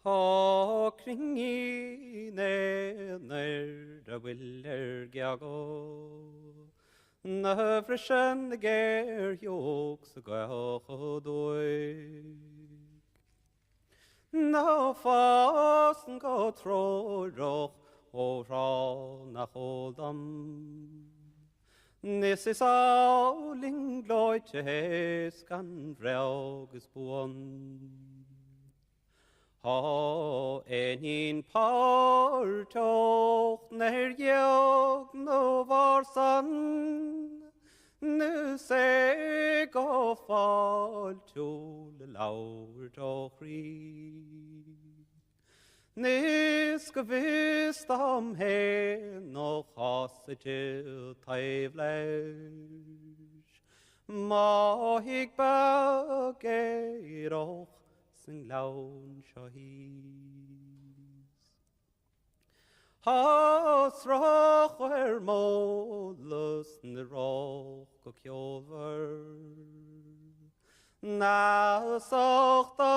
crainnín aonair bhfuil géaga. Na bhriseann géarsioc sa gaoth aduaidh. Na fásan go treorach ó rá nach ódam. Nis is áling gleoite hés gan bhreagus buan. Há éinín páirteocht nair geog nó bhriseann, nus é go fáil tú le leabhar do chrí. Nis go bhís am hé nó chasaide taobh leis, má Thig Beag Aerach san leabhain seo híos. Thráth mólas na rách go ceolmhar, na sochta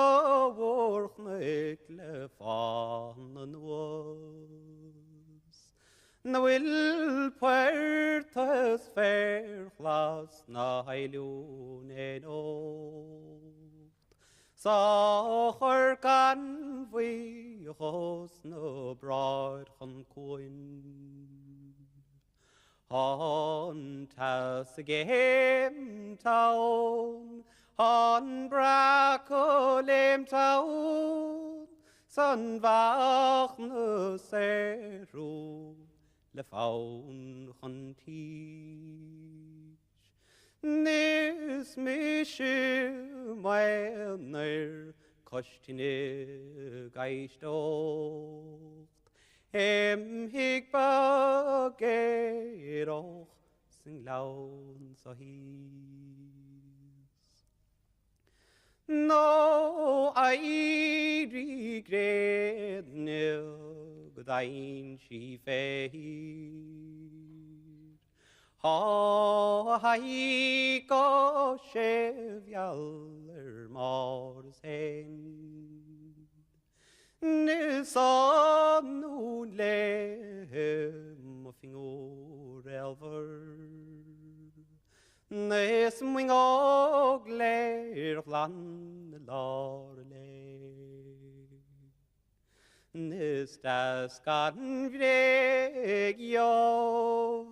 bhórchnaigh le fáin an was. Na bhfuil puirtas fér chlas na hailiún éonacht, sa chur gan bhí chos na braid chun cuin. Hon tas a game town, hon braco lame town, son vach na seru le faun chun tish. Nis mishu aonair costine gaistocht, Thig Beag Aerach san leabhain sa híos. No airí gréadneoh go dainn sí féir, há haigh go sé bheall mar hain. Nis anú le fingór elver, nis mwingog leir chlan lár le. Nis das gan bhréag jov,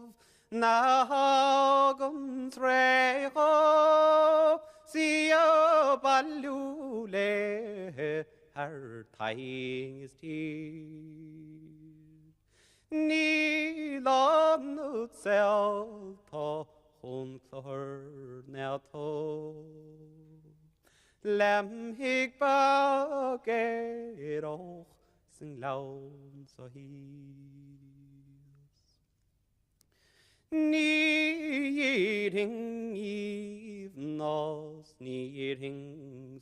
na hagan treorach, si a balú le her taing is tir. Ní lan utself tá chun clór na tó, lem Thig Beag Aerach san leabhain sa híos. Ní dhéing íomh nás, ní dhéing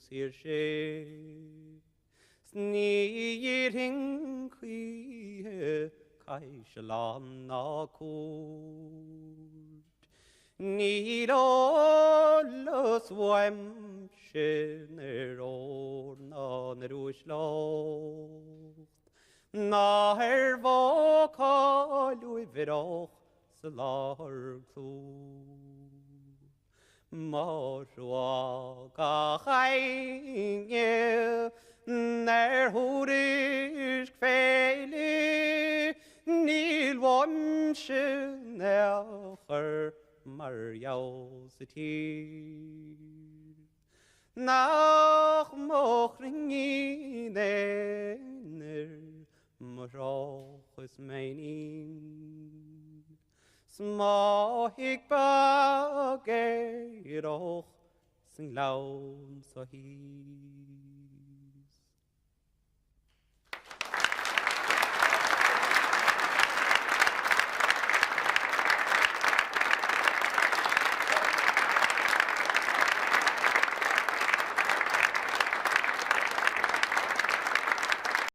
siar sé, Sní dhéing chuithe caiise lán ná cúd. Ní lálas bhaim sin ór ná na rúisleocht, ná bhócáil bhíreach sa láthar clúd. Má ga chainge húris féile, níl bhaim sin chur mar jou sa tír. Nach mo crainnín aonair marachas méinín, smá Thig Beag Aerach san leabhain sa híos.